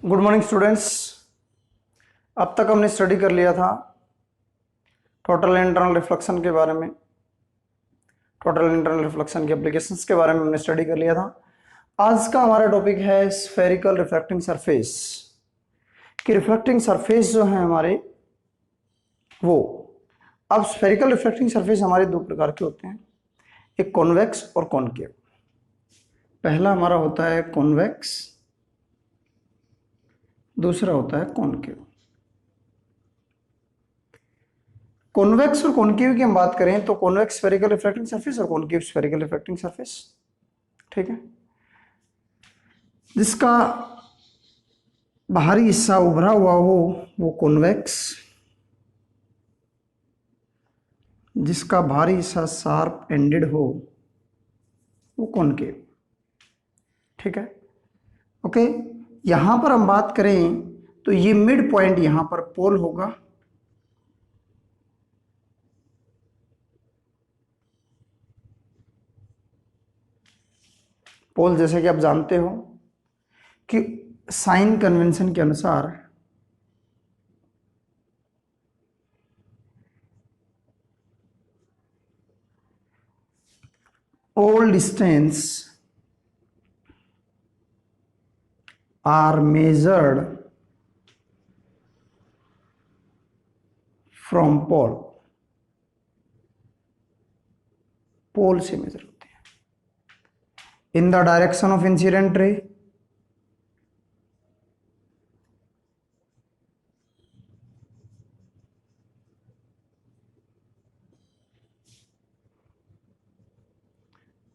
Good morning students. अब तक हमने स्टडी कर लिया था टोटल इंटरनल रिफ्लेक्शन के बारे में। टोटल इंटरनल रिफ्लेक्शन के एप्लीकेशंस के बारे में हमने स्टडी कर लिया था। आज का हमारा टॉपिक है स्फेरिकल रिफ्लेक्टिंग सरफेस। कि रिफ्लेक्टिंग सरफेस जो है हमारे वो, अब स्फेरिकल रिफ्लेक्टिंग सरफेस हमारे दो प्रकार के होते हैं, एक कॉन्वेक्स और कॉनकेव। पहला हमारा होता है कॉन्वेक्स, दूसरा होता है कॉनकेव। कॉन्वेक्स और कॉनकेव की हम बात करें तो कॉन्वेक्स स्फेरिकल रिफ्लेक्टिंग सरफेस और कॉनकेव स्फेरिकल रिफ्लेक्टिंग सरफेस, ठीक है। जिसका बाहरी हिस्सा उभरा हुआ हो वो कॉन्वेक्स, जिसका बाहरी हिस्सा शार्प एंडेड हो वो कॉनकेव, ठीक है। ओके, यहां पर हम बात करें तो ये मिड पॉइंट यहां पर पोल होगा, पोल जैसे कि आप जानते हो कि साइन कन्वेंशन के अनुसार all distance are measured from pole, पोल से मेजर होते हैं। In the direction of incident ray,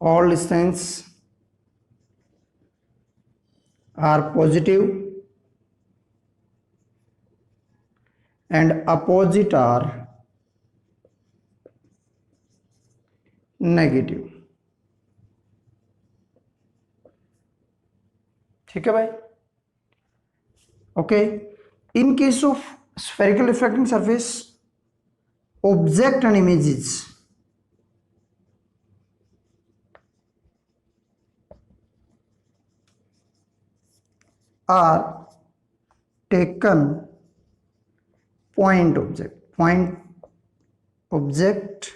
all distance are positive and opposite are negative, ठीक है भाई। Okay, in case of spherical reflecting surface object and images are taken point object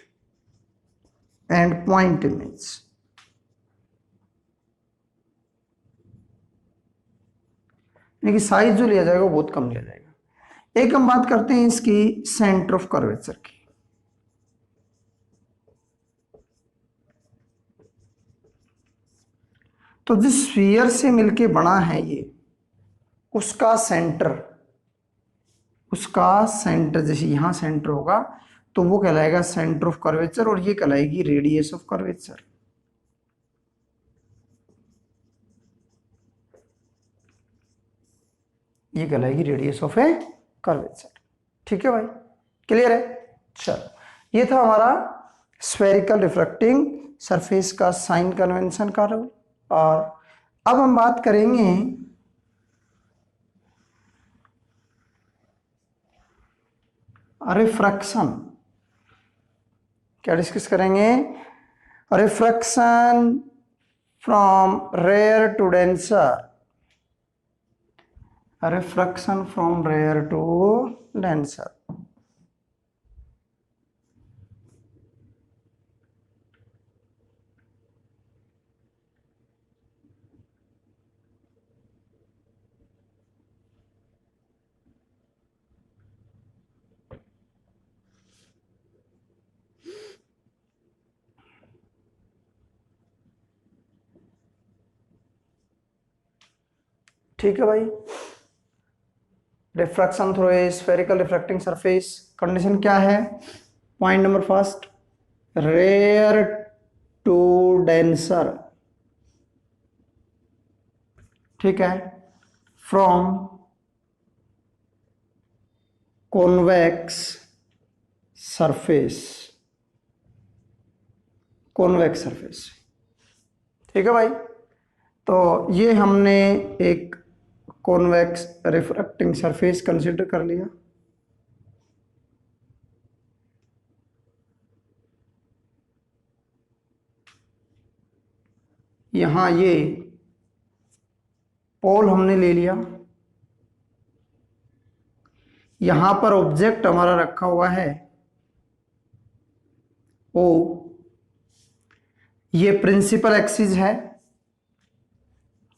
and point image, यानी कि size जो लिया जाएगा वो बहुत कम लिया जाएगा। एक हम बात करते हैं इसकी सेंटर ऑफ कर्वेचर की। तो जिस स्फीयर से मिलके बना है ये, उसका सेंटर जैसे यहां सेंटर होगा तो वो कहलाएगा सेंटर ऑफ कर्वेचर, और ये कहलाएगी रेडियस ऑफ कर्वेचर। ये कहलाएगी रेडियस ऑफ ए कर्वेचर, ठीक है भाई, क्लियर है। चलो, ये था हमारा स्फेरिकल रिफ्लेक्टिंग सरफेस का साइन कन्वेंशन का रूल। और अब हम बात करेंगे रिफ्रैक्शन। क्या डिस्कस करेंगे? Refraction from rare to denser, refraction from rare to denser. ठीक है भाई, refraction through a spherical reflecting surface, condition क्या है? Point number first, rare to denser, ठीक है, from convex surface, convex surface, ठीक है भाई। तो ये हमने एक कॉन्वेक्स रिफ्रैक्टिंग सरफेस कंसीडर कर लिया। यहां ये पोल हमने ले लिया, यहां पर ऑब्जेक्ट हमारा रखा हुआ है ओ, ये प्रिंसिपल एक्सिस है,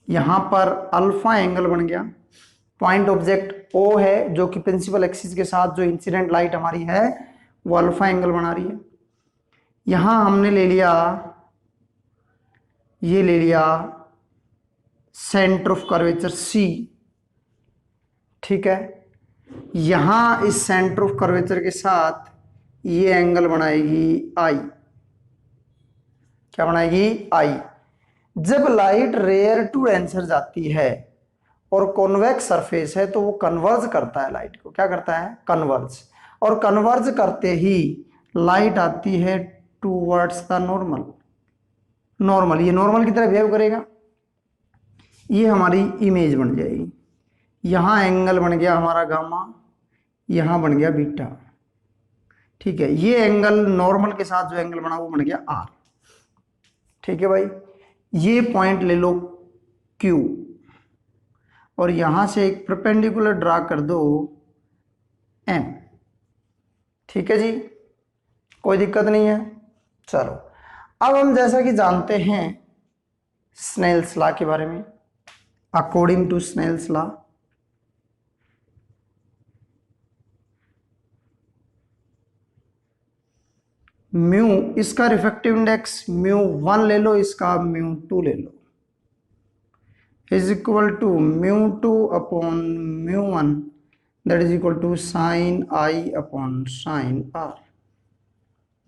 यहां पर अल्फा एंगल बन गया, पॉइंट ऑब्जेक्ट ओ है जो कि प्रिंसिपल एक्सिस के साथ जो इंसिडेंट लाइट हमारी है वो अल्फा एंगल बना रही है। यहां हमने ले लिया, ये ले लिया सेंटर ऑफ कर्वेचर सी, ठीक है। यहां इस सेंटर ऑफ कर्वेचर के साथ ये एंगल बनाएगी आई, क्या बनाएगी आई। जब लाइट रेयर टू डेंसर जाती है और कॉन्वेक्स सरफेस है तो वो कन्वर्ज करता है लाइट को, क्या करता है कन्वर्ज, और कन्वर्ज करते ही लाइट आती है टूवर्ड्स द नॉर्मल, नॉर्मल, ये नॉर्मल की तरह बिहेव करेगा, ये हमारी इमेज बन जाएगी। यहां एंगल बन गया हमारा गामा, यहां बन गया बीटा, ठीक है। ये एंगल नॉर्मल के साथ जो एंगल बना वो बन गया आर, ठीक है भाई। ये पॉइंट ले लो क्यू और यहां से एक परपेंडिकुलर ड्रा कर दो एम, ठीक है जी, कोई दिक्कत नहीं है। चलो अब हम जैसा कि जानते हैं स्नेल्स लॉ के बारे में, according to Snell's law mu, इसका रिफ्रैक्टिव इंडेक्स म्यू 1 ले लो, इसका म्यू 2 ले लो, is equal to mu 2 upon mu 1 that is equal to sine I upon sine R,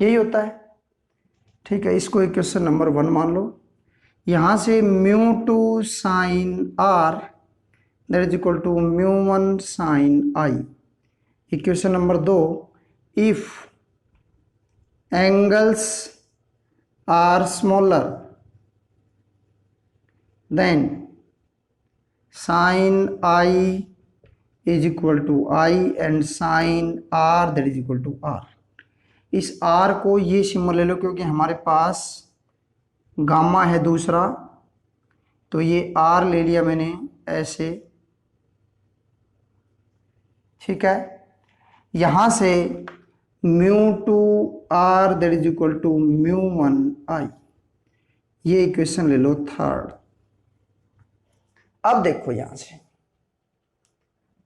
यही होता है, ठीक है। इसको इक्वेशन नंबर 1 मान लो। यहां से mu 2 sine r that is equal to mu 1 sine i. Equation number 2, if angles are smaller then sin I is equal to I and sin R that is equal to R। इस R को ये symbol ले लो क्योंकि हमारे पास gamma है दूसरा, तो ये R ले लिया मैंने ऐसे, ठीक है। यहां से mu 2 r that is equal to mu 1 i, ये इक्वेशन ले लो थर्ड। अब देखो यहां से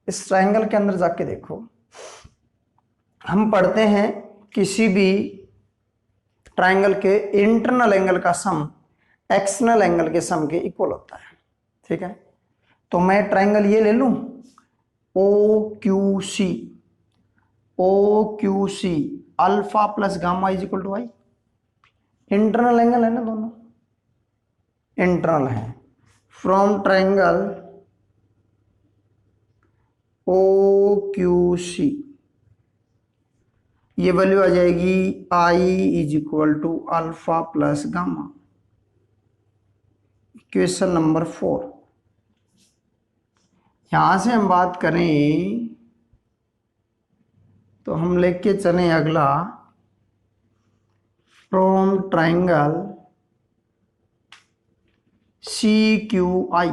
इस ट्रायंगल के अंदर जाके देखो, हम पढ़ते हैं किसी भी ट्रायंगल के इंटरनल एंगल का सम एक्सटर्नल एंगल के सम के इक्वल होता है, ठीक है। तो मैं ट्रायंगल ये ले लूं O Q C, O Q C alpha plus gamma is equal to I, internal angle है ना, दोनों इंटरनल है। From triangle O Q C ये वैल्यू आ जाएगी I is equal to alpha plus gamma. Equation number 4, यहां से हम बात करें तो हम लेके चले अगला, from triangle C Q I,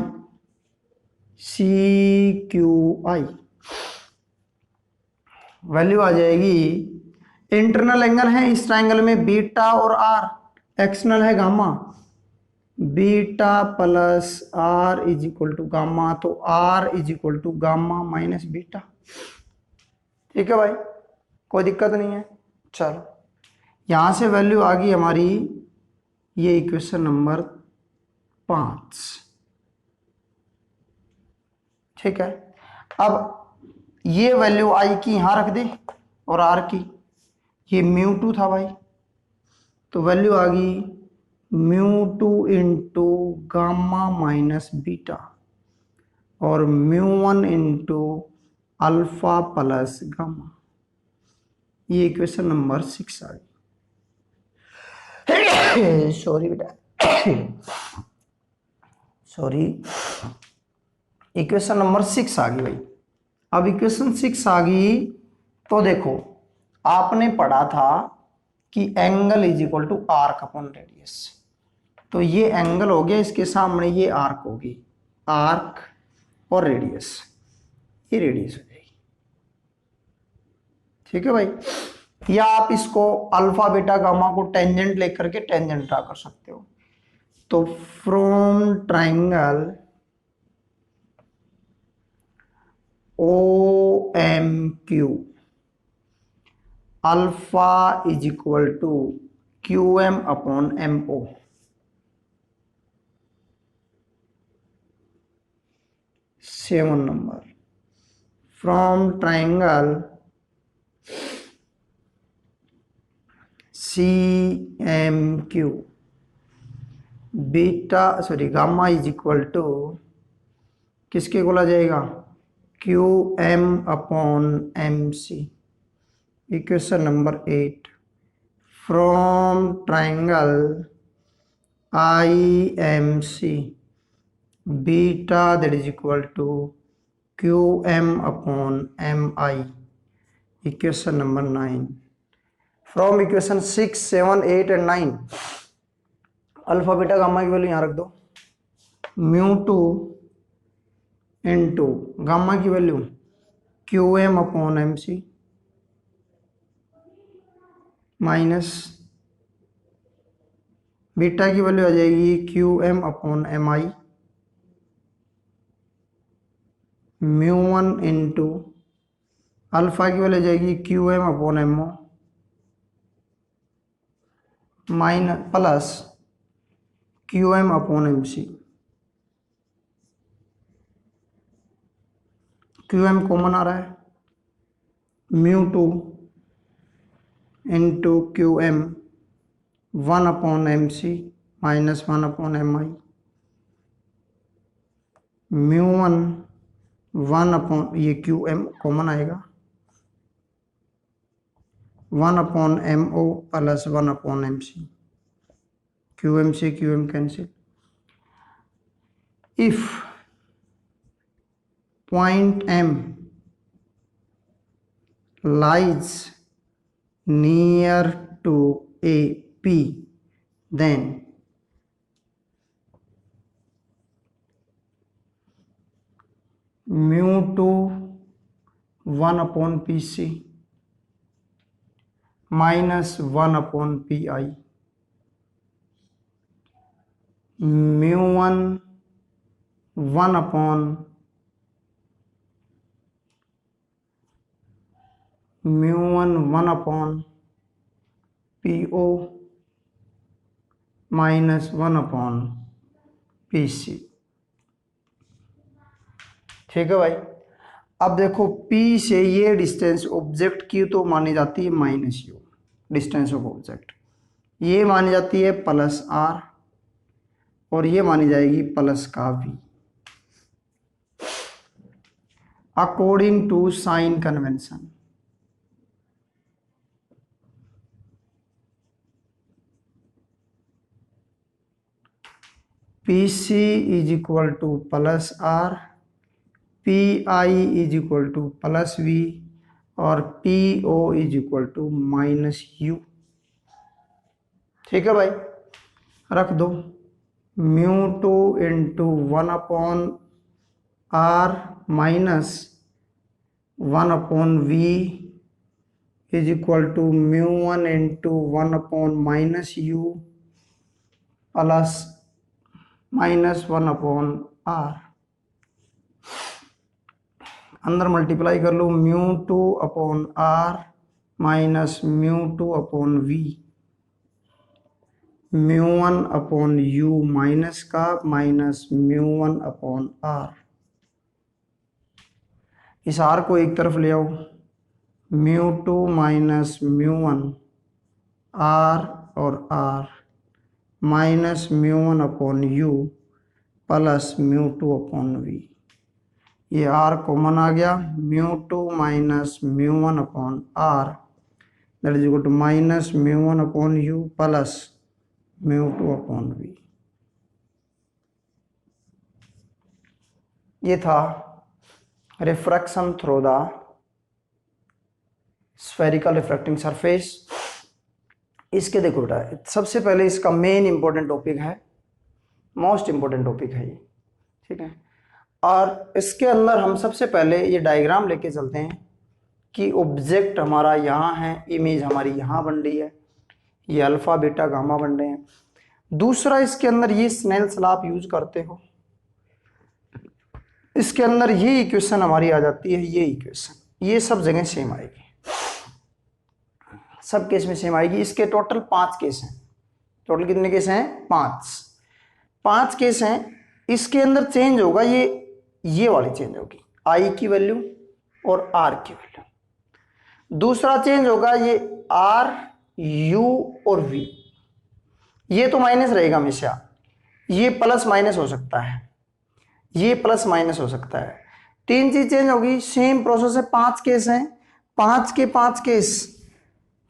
C Q I value आ जाएगी, इंटरनल एंगल है इस ट्रायंगल में बीटा और आर, एक्सटर्नल है gamma, beta plus R is equal to gamma, तो R is equal to gamma minus beta, ठीक है भाई, कोई दिक्कत नहीं है। चलो यहां से वैल्यू आ गई हमारी, ये इक्वेशन नंबर 5, ठीक है। अब ये वैल्यू आई की यहां रख दे और आर की, ये म्यू 2 था भाई, तो वैल्यू आ गई mu 2 into gamma minus beta और mu 1 into alpha plus gamma, ये इक्वेशन नंबर 6 आ गई। सॉरी बेटा, सॉरी, इक्वेशन नंबर 6 आ गई भाई। अब इक्वेशन 6 आ गई तो देखो आपने पढ़ा था कि angle is equal to arc upon radius, तो ये एंगल हो गया, इसके सामने ये आर्क होगी, आर्क और रेडियस, ये रेडियस हो जाएगी, ठीक है भाई। या आप इसको अल्फा बीटा गामा को टेंजेंट लेकर के टेंजेंट ड्रा कर सकते हो। तो from triangle O M Q alpha is equal to Q M upon M O. Seven number, from triangle C M Q beta sorry gamma is equal to किसके बोला जाएगा, Q M upon M C. Equation number 8, from triangle I M C beta that is equal to Q M upon M I. Equation number 9, from equation 6, 7, 8 and 9 alpha beta gamma की value यहाँ रख दो, mu two into gamma की value Q M upon M C minus beta की value आ जाएगी Q M upon M I mu one into alpha की value आ जाएगी Q M upon M O minus plus Q M upon M C. Q M common आ रहा है, mu two into Q M 1 upon M C minus 1 upon M I mu one 1 upon ये Q M common आएगा 1 upon M O plus 1 upon M C. Q M से Q M cancel. If point M lies near to a P, then mu 2 1 upon PC minus 1 upon PI mu 1 1 upon mu one 1 upon P O minus 1 upon P C. ठीक है भाई। अब देखो P से ये distance object की तो मानी जाती है minus you, distance of object ये मानी जाती है प्लस आर और ये मानी जाएगी प्लस का V according to sign convention. PC is equal to plus R, PI is equal to plus V और PO is equal to minus U। ठीक है भाई, रख दो mu two into 1 upon R minus 1 upon V is equal to mu one into 1 upon minus U plus minus 1 upon R. अंदर multiply कर लो mu two upon R minus mu two upon we mu one upon U minus का minus mu one upon R. इस R को एक तरफ ले आओ, mu two minus mu one R और R minus mu one upon U plus mu two upon V. ये R common आ गया, mu two minus mu one upon R that is equal to minus mu one upon U plus mu two upon V. ये था refraction through the spherical refracting surface. इसके देखो बेटा, सबसे पहले इसका मेन इंपॉर्टेंट टॉपिक है, मोस्ट इंपॉर्टेंट टॉपिक है ये, ठीक है। और इसके अंदर हम सबसे पहले ये डायग्राम लेके चलते हैं कि ऑब्जेक्ट हमारा यहाँ है, इमेज हमारी यहाँ बन रही है, ये अल्फा बीटा गामा बन रहे हैं। दूसरा इसके अंदर ये स्नेल्स लॉ आप यूज करते हो, इसके अंदर ये इक्वेशन हमारी आ जाती है, ये इक्वेशन, ये सब जगह सेम आएगी, सब केस में सेम आएगी। इसके टोटल 5 केस हैं। टोटल कितने केस हैं? 5 केस हैं। इसके अंदर चेंज होगा ये वाली चेंज होगी, आई की वैल्यू और आर की वैल्यू। दूसरा चेंज होगा ये आर, यू और वी, ये तो माइनस रहेगा हमेशा, ये प्लस माइनस हो सकता है, ये प्लस माइनस हो सकता है। 3 चीज चेंज होगी। सेम प्रोसेस है, 5 केस हैं, 5 के 5 केस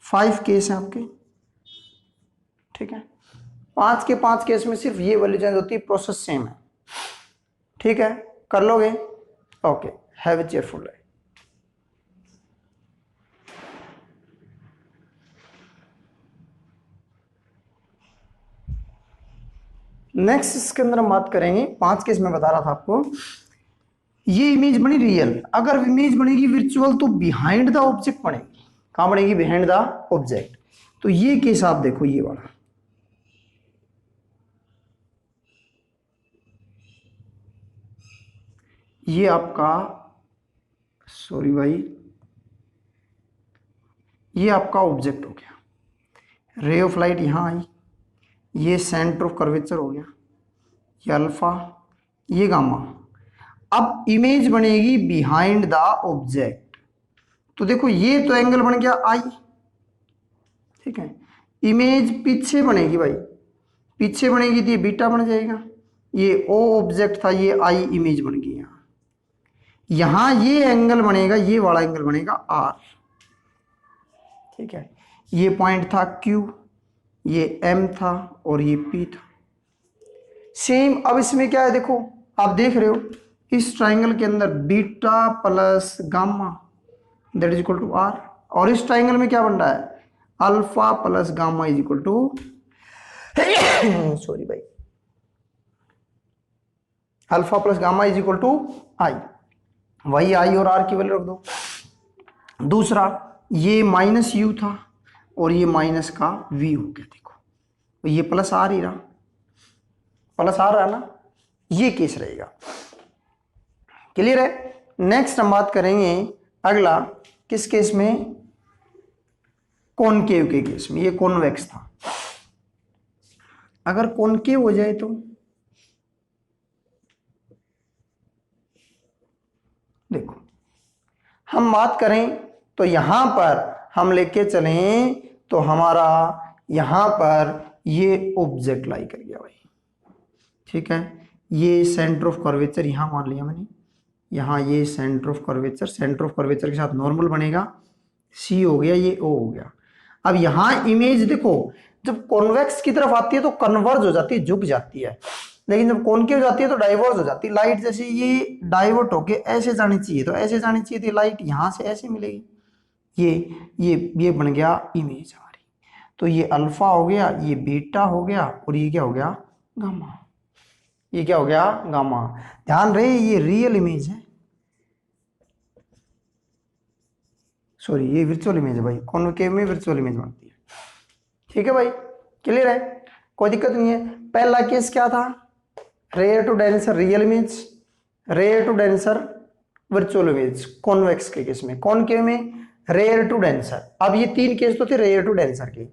5 केस हैं आपके, ठीक है। 5 के 5 केस में सिर्फ ये वैल्यू चेंज होती है, प्रोसेस सेम है, ठीक है। कर लोगे? Okay, have a cheerful day. Next इसके अंदर हम बात करेंगे 5 केस में बता रहा था आपको। ये इमेज बनी रियल, अगर इमेज बनेगी विर्चुअल तो बिहाइंड द ऑब्जेक्ट बनेगी। कहां बनेगी? Behind the object. तो ये केस आप देखो, ये वाला, ये आपका, सॉरी भाई, ये आपका ऑब्जेक्ट हो गया, रे ऑफ लाइट यहां आई, ये सेंटर ऑफ कर्वेचर हो गया, ये अल्फा, ये गामा। अब इमेज बनेगी बिहाइंड द ऑब्जेक्ट, तो देखो ये तो एंगल बन गया आई, ठीक है। इमेज पीछे बनेगी भाई, पीछे बनेगी तो ये बीटा बन जाएगा, ये ओ ऑब्जेक्ट था, ये आई इमेज बन गई। यहां ये एंगल बनेगा, ये वाला एंगल बनेगा आर, ठीक है। ये पॉइंट था क्यू, ये एम था और ये पी था, सेम। अब इसमें क्या है देखो, आप देख रहे हो इस ट्राइंगल के अंदर beta plus gamma that is equal to R, और इस ट्राइंगल में क्या बन रहा है? Alpha plus gamma is equal to sorry भाई, alpha plus gamma is equal to I, वही आई और आर की वैल्यू रख दो। दूसरा ये माइनस यू था और ये माइनस का वी हो गया, देखो तो ये प्लस आर ही रहा, प्लस आर रहा ना, ये केस रहेगा। क्लियर है? नेक्स्ट हम बात करेंगे अगला, किस केस में? कॉनकेव के केस में। ये कॉन्वेक्स था, अगर कॉनकेव हो जाए तो देखो, हम बात करें तो यहां पर हम लेके चलें तो हमारा यहां पर ये ऑब्जेक्ट लाई कर गया भाई, ठीक है। ये सेंटर ऑफ कर्वेचर यहां मान लिया मैंने, यहां ये centre of curvature, centre of curvature के साथ नॉर्मल बनेगा, सी हो गया, ये ओ हो गया। अब यहां इमेज देखो, जब कॉन्वेक्स की तरफ आती है तो कन्वर्ज हो जाती है, झुक जाती है, लेकिन जब कॉनकेव जाती है तो डाइवर्स हो जाती है। लाइट जैसे ये डाइवर्ट होके ऐसे जानी चाहिए तो ऐसे जानी चाहिए थी, लाइट यहां से ऐसे मिलेगी, ये बन गया इमेज हमारी। तो ये अल्फा हो गया, ये बीटा हो गया और ये क्या हो गया? गामा। ये क्या हो गया? गामा। ध्यान रहे ये रियल इमेज है, सॉरी ये वर्चुअल इमेज है भाई, कॉनकेव में वर्चुअल इमेज बनती है, ठीक है भाई। क्लियर है? कोई दिक्कत नहीं है। पहला केस क्या था? Rare to denser real image, rare to denser virtual image convex के केस में। कॉनकेव में रेयर टू डेंसर। अब ये 3 केस तो थे रेयर टू डेंसर के।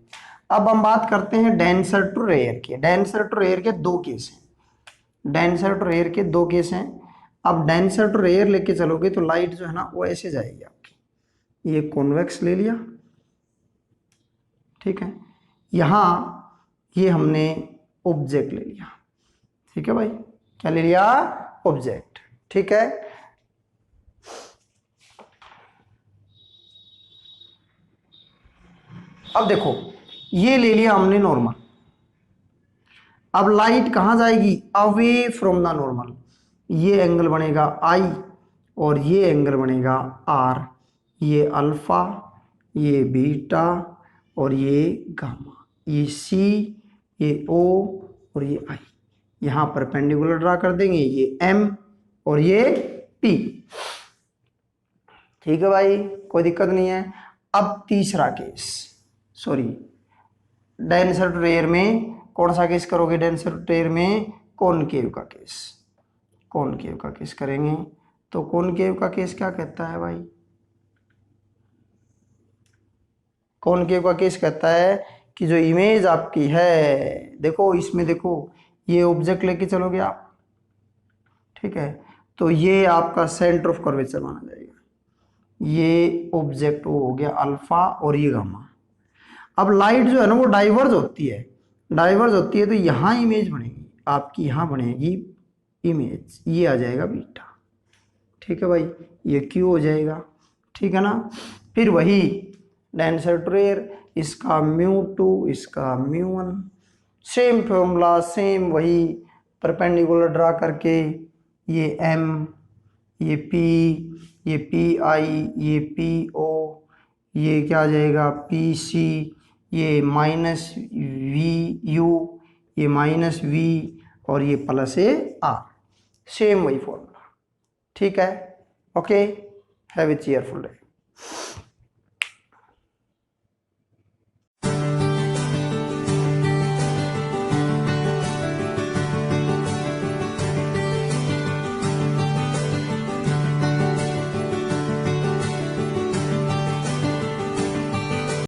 अब हम बात करते हैं डेंसर टू रेयर के। डेंसर टू रेयर के 2 केस हैं, डेंसर टू रेयर के 2 केस हैं। अब डेंसर टू रेयर लेके चलोगे तो लाइट जो है ना वो ऐसे जाएगी आपकी, ये कॉन्वेक्स ले लिया, ठीक है। यहां ये हमने ऑब्जेक्ट ले लिया, ठीक है भाई, क्या ले लिया? ऑब्जेक्ट, ठीक है। अब देखो ये ले लिया हमने नॉर्मल, अब लाइट कहां जाएगी? Away from the normal. ये एंगल बनेगा आई और ये एंगल बनेगा आर, ये अल्फा, ये बीटा और ये गामा, ये सी, ये ओ और ये आई। यहां परपेंडिकुलर ड्रा कर देंगे, ये एम और ये पी, ठीक है भाई, कोई दिक्कत नहीं है। अब तीसरा case, sorry, denser to rare में कौन सा केस करोगे? डेंसर टू रेयर में कॉनकेव का केस, कॉनकेव का केस करेंगे। तो कॉनकेव का केस क्या कहता है भाई? कॉनकेव का केस कहता है कि जो इमेज आपकी है, देखो इसमें देखो, ये ऑब्जेक्ट लेके चलोगे आप, ठीक है, तो ये आपका सेंटर ऑफ कर्वेचर माना जाएगा। ये ऑब्जेक्ट वो हो गया अल्फा और ये गामा। अब लाइट जो है ना वो डाइवर्ज होती है, डाइवर्ज होती है तो यहाँ इमेज बनेगी आपकी, यहाँ बनेगी इमेज, ये आ जाएगा बीटा। ठीक है भाई, ये क्यू हो जाएगा, ठीक है ना। फिर वही डेंसर टू रेयर, इसका μ2, इसका μ1, सेम फॉर्मूला, सेम वही परपेंडिकुलर ड्रा करके, ये m, ये p, ये pi, ये po, ये क्या आ जाएगा pc, ये माइनस वी यू, ये माइनस वी, और ये प्लस ए आर, सेम वही फॉर्मूला। ठीक है, okay, have a cheerful day.